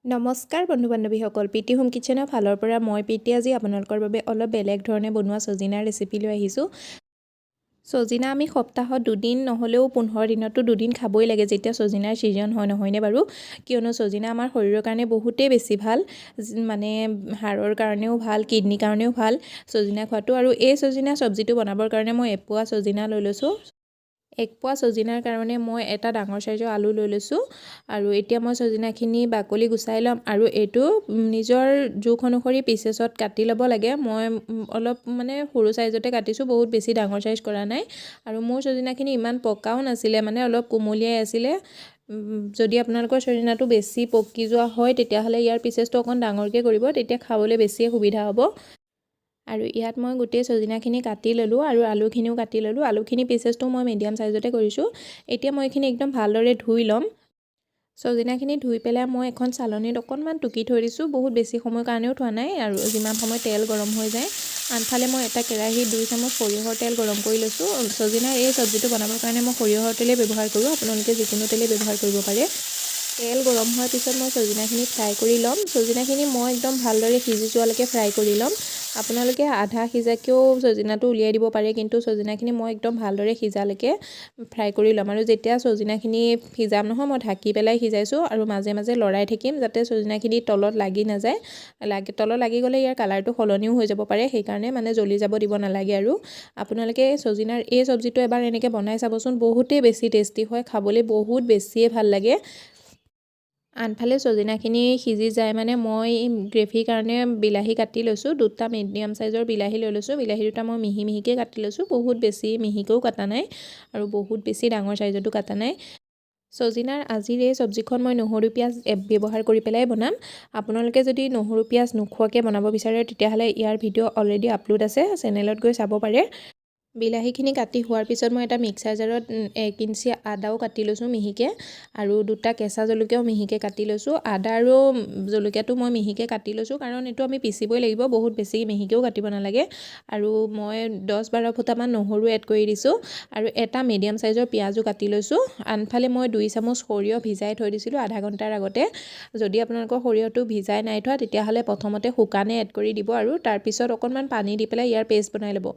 নমস্কাৰ বন্ধু বান্ধৱীসকল, প্ৰীতি হোম কিচেনৰ ফালৰ পৰা মই প্ৰীতি আজি আপোনালোকৰ বাবে অলপ বেলেগ ধৰণে বনোৱা সজিনাৰ ৰেচিপি লৈ আহিছোঁ। সজিনা আমি সপ্তাহত 2 দিন নহ'লেও 15 দিনতো 2 দিন খাবই লাগে যেতিয়া সজিনাৰ ছিজন হয়, নহয়নে বাৰু? কিয়নো সজিনা আমাৰ শৰীৰৰ কাৰণে বহুতেই বেছি ভাল, মানে হাড়ৰ কাৰণেও ভাল, কিডনিৰ কাৰণেও ভাল সজিনা খোৱাটো। আৰু এই সজিনা চব্জিটো বনাবৰ কাৰণে মই এপোৱা সজিনা লৈ লৈছোঁ। 1 পোৱা সজিনাৰ কাৰণে মই এটা ডাঙৰ সাইজৰ আলু লৈ লৈছোঁ। আৰু এতিয়া মই সজিনাখিনি বাকলি গুচাই ল'ম আৰু এইটো নিজৰ জোখ অনুসৰি পিচেছত কাটি ল'ব লাগে। মই অলপ সৰু সাইজতে কাটিছোঁ, বহুত বেছি ডাঙৰ সাইজ কৰা নাই। আৰু মোৰ সজিনাখিনি ইমান পকাও নাছিলে, অলপ কোমলিয়াই আছিলে। যদি আপোনালোকৰ সজিনাটো বেছি পকি যোৱা হয় তেতিয়াহ'লে ইয়াৰ পিচেছটো অকণ ডাঙৰকৈ কৰিব, তেতিয়া খাবলৈ বেছি সুবিধা হ'ব। আৰু ইয়াত মই গোটেই সজিনাখিনি কাটি ল'লোঁ আৰু আলুখিনিও কাটি ল'লোঁ। আলুখিনি পিচেছটো মই মিডিয়াম সাইজতে কৰিছোঁ। এতিয়া মই এইখিনি একদম ভালদৰে ধুই ল'ম। সজিনাখিনি ধুই পেলাই মই এখন চালনীত অকণমান টুকি থৈ দিছোঁ, বহুত বেছি সময় কাৰণেও থোৱা নাই, আৰু যিমান সময় তেল গৰম হৈ যায়। আনফালে মই এটা কেৰাহীত 2 চামুচ সৰিয়হৰ তেল গৰম কৰি লৈছোঁ। সজিনাৰ এই চব্জিটো বনাবৰ কাৰণে মই সৰিয়হৰ তেলেই ব্যৱহাৰ কৰোঁ, আপোনালোকে যিকোনো তেলেই ব্যৱহাৰ কৰিব পাৰে। তেল গৰম হোৱাৰ পিছত মই সজিনাখিনি ফ্ৰাই কৰি ল'ম। সজিনাখিনি মই একদম ভালদৰে সিজি যোৱালৈকে ফ্ৰাই কৰি ল'ম। আপোনালোকে আধা সিজাকেও সজিনাটো উলিয়াই দিব পাৰে, কিন্তু সজিনাখিনি মই একদম ভালদৰে সিজালৈকে ফ্ৰাই কৰি ল'ম। আৰু যেতিয়া সজিনাখিনি সিজাম নহয়, মই ঢাকি পেলাই সিজাইছোঁ আৰু মাজে মাজে লৰাই থাকিম যাতে সজিনাখিনি তলত লাগি নাযায়। তলত লাগি গ'লে ইয়াৰ কালাৰটো সলনিও হৈ যাব পাৰে, সেইকাৰণে জ্বলি যাব দিব নালাগে। আৰু আপোনালোকে সজিনাৰ এই চব্জিটো এবাৰ এনেকৈ বনাই চাবচোন, বহুতেই বেছি টেষ্টি হয়, খাবলৈ বহুত বেছিয়ে ভাল লাগে। আনফালে সজিনাখিনি সিজি যায় মই গ্ৰেভিৰ কাৰণে বিলাহী কাটি লৈছোঁ। 2টা মিডিয়াম সাইজৰ বিলাহী লৈ লৈছোঁ। বিলাহী 2টা মই মিহি মিহিকৈ কাটি লৈছোঁ, বহুত বেছি মিহিকৈও কটা নাই আৰু বহুত বেছি ডাঙৰ সাইজতো কটা নাই। সজিনাৰ আজিৰ এই চব্জিখন মই নহৰু পিঁয়াজ ব্যৱহাৰ কৰি পেলাই বনাম। আপোনালোকে যদি নহৰু পিঁয়াজ নোখোৱাকৈ বনাব বিচাৰে তেতিয়াহ'লে ইয়াৰ ভিডিঅ' অলৰেডি আপলোড আছে, চেনেলত গৈ চাব পাৰে। বিলাহীখিনি কাটি হোৱাৰ পিছত মই এটা মিক্সাৰ জাৰত 1 ইঞ্চি আদাও কাটি লৈছোঁ মিহিকৈ, আৰু 2টা কেঁচা জলকীয়াও মিহিকৈ কাটি লৈছোঁ। আদা আৰু জলকীয়াটো মই মিহিকৈ কাটি লৈছোঁ, কাৰণ এইটো আমি পিচিবই লাগিব, বহুত বেছি মিহিকৈও কাটিব নালাগে। আৰু মই 10-12 ফুটামান নহৰু এড কৰি দিছোঁ, আৰু এটা মিডিয়াম সাইজৰ পিঁয়াজো কাটি লৈছোঁ। আনফালে মই 2 চামুচ সৰিয়হ ভিজাই থৈ দিছিলোঁ আধা ঘণ্টাৰ আগতে। যদি আপোনালোকৰ সৰিয়হটো ভিজাই নাই থোৱা তেতিয়াহ'লে প্ৰথমতে শুকানে এড কৰি দিব, আৰু তাৰপিছত অকণমান পানী দি পেলাই ইয়াৰ পেষ্ট বনাই ল'ব।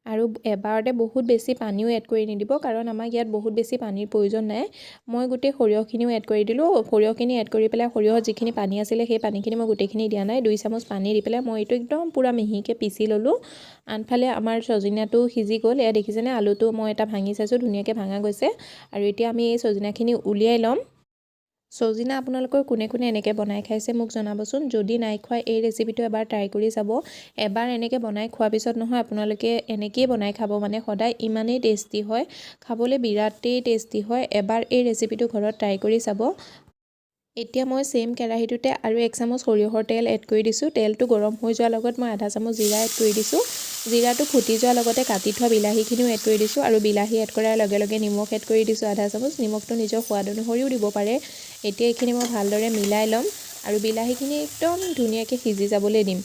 আৰু এবাৰতে বহুত বেছি পানীও এড কৰি নিদিব, কাৰণ আমাক ইয়াত বহুত বেছি পানীৰ প্ৰয়োজন নাই। মই গোটেই সৰিয়হখিনিও এড কৰি দিলোঁ। সৰিয়হখিনি এড কৰি পেলাই সৰিয়হত যিখিনি পানী আছিলে সেই পানীখিনি মই গোটেইখিনি দিয়া নাই, 2 চামুচ পানী দি পেলাই মই এইটো একদম পূৰা মিহিকৈ পিচি ল'লোঁ। আনফালে আমাৰ সজিনাটো সিজি গ'ল, এয়া দেখিছেনে? আলুটো মই এটা ভাঙি চাইছোঁ, ধুনীয়াকৈ ভাঙা গৈছে। আৰু এতিয়া আমি এই সজিনাখিনি উলিয়াই ল'ম। সজিনা আপোনালোকৰ কোনে কোনে এনেকৈ বনাই খাইছে মোক জনাবচোন। যদি নাই খোৱা এই ৰেচিপিটো এবাৰ ট্ৰাই কৰি চাব। এবাৰ এনেকৈ বনাই খোৱাৰ পিছত নহয় আপোনালোকে এনেকৈয়ে বনাই খাব, সদায় ইমানেই টেষ্টি হয়, খাবলৈ বিৰাটেই টেষ্টি হয়। এবাৰ এই ৰেচিপিটো ঘৰত ট্ৰাই কৰি চাব। এতিয়া মই সেম কেৰাহীটোতে আৰু 1 চামুচ সৰিয়হৰ তেল এড কৰি দিছোঁ। তেলটো গৰম হৈ যোৱাৰ লগত মই আধা চামুচ জিৰা এড কৰি দিছোঁ। জিৰাটো ফুটি যোৱাৰ লগতে কাটি থোৱা বিলাহীখিনিও এড কৰি দিছোঁ, আৰু বিলাহী এড কৰাৰ লগে লগে নিমখ এড কৰি দিছোঁ আধা চামুচ। নিমখটো নিজৰ সোৱাদ অনুসৰিও দিব পাৰে। এতিয়া এইখিনি মই ভালদৰে মিলাই ল'ম, আৰু বিলাহীখিনি একদম ধুনীয়াকৈ সিজি যাবলৈ দিম।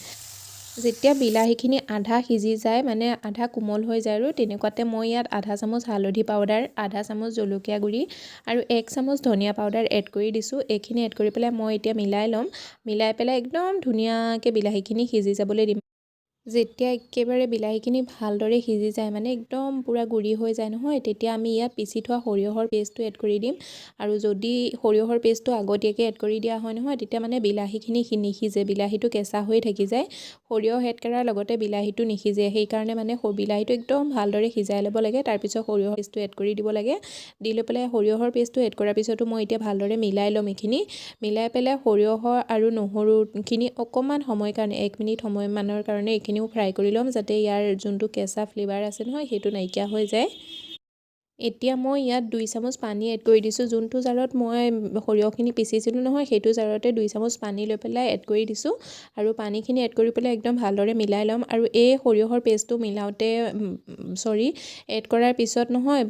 যেতিয়া বিলাহীখিনি আধা সিজি যায়, আধা কোমল হৈ যায়, আৰু তেনেকুৱাতে মই ইয়াত আধা চামুচ হালধি পাউডাৰ, আধা চামুচ জলকীয়া গুড়ি আৰু 1 চামুচ ধনিয়া পাউডাৰ এড কৰি দিছোঁ। এইখিনি এড কৰি পেলাই মই এতিয়া মিলাই ল'ম। মিলাই পেলাই একদম ধুনীয়াকৈ বিলাহীখিনি সিজি যাবলৈ দিম। যেতিয়া একেবাৰে বিলাহীখিনি ভালদৰে সিজি যায়, একদম পূৰা গুড়ি হৈ যায় নহয়, তেতিয়া আমি ইয়াত পিচি থোৱা সৰিয়হৰ পেষ্টটো এড কৰি দিম। আৰু যদি সৰিয়হৰ পেষ্টটো আগতীয়াকৈ এড কৰি দিয়া হয় নহয়, তেতিয়া বিলাহীখিনি নিসিজে, বিলাহীটো কেঁচা হৈ থাকি যায়। সৰিয়হ এড কৰাৰ লগতে বিলাহীটো নিসিজে, সেইকাৰণে বিলাহীটো একদম ভালদৰে সিজাই ল'ব লাগে। তাৰপিছত সৰিয়হৰ পেষ্টটো এড কৰি দিব লাগে। দি লৈ পেলাই সৰিয়হৰ পেষ্টটো এড কৰাৰ পিছতো মই এতিয়া ভালদৰে মিলাই ল'ম। এইখিনি মিলাই পেলাই সৰিয়হৰ আৰু নহৰুখিনি অকণমান সময় কাৰণে 1 মিনিট সময়মানৰ কাৰণে এইখিনিও ফ্ৰাই কৰি ল'ম, যাতে ইয়াৰ যোনটো কেঁচা ফ্লেভাৰ আছে নহয় সেইটো নাইকিয়া হৈ যায়। এতিয়া মই ইয়াত 2 চামুচ পানী এড কৰি দিছোঁ। যোনটো জাৰত মই সৰিয়হখিনি পিচিছিলোঁ নহয়, সেইটো জাৰতে 2 চামুচ পানী লৈ পেলাই এড কৰি দিছোঁ। আৰু পানীখিনি এড কৰি পেলাই একদম ভালদৰে মিলাই ল'ম। আৰু এই সৰিয়হৰ পেষ্টটো এড কৰাৰ পিছত নহয়,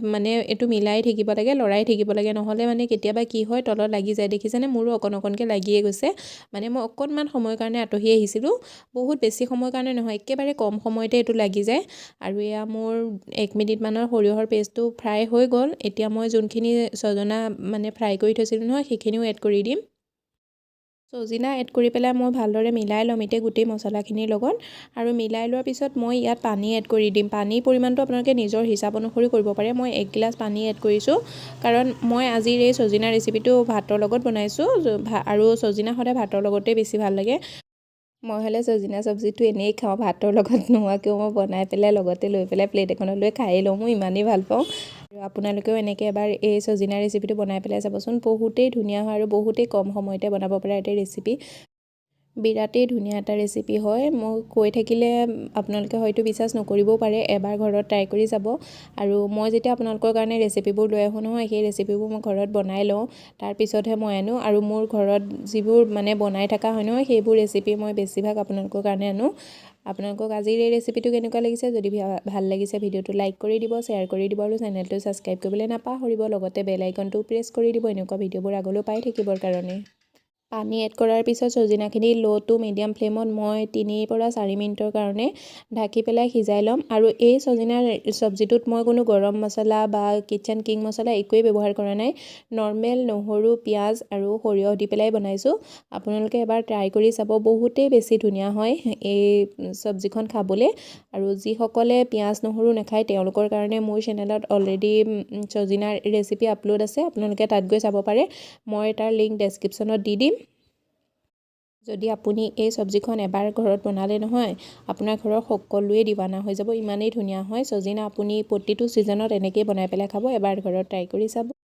এইটো মিলাই থাকিব লাগে, লৰাই থাকিব লাগে, নহ'লে কেতিয়াবা কি হয় তলত লাগি যায়। দেখিছেনে? মোৰো অকণকৈ লাগিয়ে গৈছে। মই অকণমান সময়ৰ কাৰণে আঁতহি আহিছিলোঁ, বহুত বেছি সময়ৰ কাৰণে নহয়, একেবাৰে কম সময়তে এইটো লাগি যায়। আৰু এয়া মোৰ 1 মিনিটমানৰ সৰিয়হৰ পেষ্টটো ফ্ৰাই হৈ গ'ল। এতিয়া মই যোনখিনি সজনা ফ্ৰাই কৰি থৈছিলোঁ নহয়, সেইখিনিও এড কৰি দিম। চজিনা এড কৰি পেলাই মই ভালদৰে মিলাই ল'ম এতিয়া গোটেই মছলাখিনিৰ লগত আৰু মিলাই লোৱাৰ পিছত মই ইয়াত পানী এড কৰি দিম। পানীৰ পৰিমাণটো আপোনালোকে নিজৰ হিচাপ অনুসৰি কৰিব পাৰে। মই 1 গিলাচ পানী এড কৰিছোঁ কাৰণ মই আজিৰ এই চজিনা ৰেচিপিটো ভাতৰ লগত বনাইছোঁ আৰু চজিনা সদায় ভাতৰ লগতেই বেছি ভাল লাগে। মই হ'লে চজিনা চব্জিটো এনেই খাওঁ, ভাতৰ লগত নোহোৱাকৈও মই বনাই পেলাই লগতে লৈ পেলাই প্লেট এখনত লৈ খাই লওঁ, মই ইমানেই ভাল পাওঁ। আৰু আপোনালোকেও এনেকৈ এবাৰ এই চজিনা ৰেচিপিটো বনাই পেলাই চাবচোন, বহুতেই ধুনীয়া হয় আৰু বহুতেই কম সময়তে বনাব পৰা এটা ৰেচিপি। বিৰাটেই ধুনীয়া এটা ৰেচিপি হয়। মই কৈ থাকিলে আপোনালোকে হয়তো বিশ্বাস নকৰিবও পাৰে, এবাৰ ঘৰত ট্ৰাই কৰি চাব। আৰু মই যেতিয়া আপোনালোকৰ কাৰণে ৰেচিপিবোৰ লৈ আহোঁ নহয়, সেই ৰেচিপিবোৰ মই ঘৰত বনাই লওঁ, তাৰপিছতহে মই আনো। আৰু মোৰ ঘৰত যিবোৰ মানে বনাই থকা হয় নহয়, সেইবোৰ ৰেচিপি মই বেছিভাগ আপোনালোকৰ কাৰণে আনো। আপোনালোকক আজিৰ এই ৰেচিপিটো কেনেকুৱা লাগিছে, যদি ভাল লাগিছে ভিডিঅ'টো লাইক কৰি দিব, শ্বেয়াৰ কৰি দিব আৰু চেনেলটো ছাবস্ক্ৰাইব কৰিবলৈ নাপাহৰিব। লগতে বেল আইকনটো প্ৰেছ কৰি দিব এনেকুৱা ভিডিঅ'বোৰ আগলৈ পাই থাকিবৰ কাৰণে। পানী এড কৰাৰ পিছত চজিনাখিনি ল' টু মিডিয়াম ফ্লেমত মই 3 পৰা 4 মিনিটৰ কাৰণে ঢাকি পেলাই সিজাই ল'ম। আৰু এই চজিনাৰ চব্জিটোত মই কোনো গৰম মছলা বা কিটচেন কিং মছলা একোৱেই ব্যৱহাৰ কৰা নাই। নৰ্মেল নহৰু, পিঁয়াজ আৰু সৰিয়হ দি পেলাই বনাইছোঁ। আপোনালোকে এবাৰ ট্ৰাই কৰি চাব, বহুতেই বেছি ধুনীয়া হয় এই চব্জিখন খাবলৈ। আৰু যিসকলে পিঁয়াজ নহৰু নাখায় তেওঁলোকৰ কাৰণে মোৰ চেনেলত অলৰেডি চজিনাৰ ৰেচিপি আপলোড আছে, আপোনালোকে তাত গৈ চাব পাৰে। মই তাৰ লিংক ডেছক্ৰিপশ্যনত দি দিম। যদি আপুনি এই চব্জিখন এবাৰ ঘৰত বনালে নহয়, আপোনাৰ ঘৰৰ সকলোৱে দিৱানা হৈ যাব, ইমানেই ধুনীয়া হয়। চজিনা আপুনি প্ৰতিটো ছিজনত এনেকৈয়ে বনাই পেলাই খাব, এবাৰ ঘৰত ট্ৰাই কৰি চাব।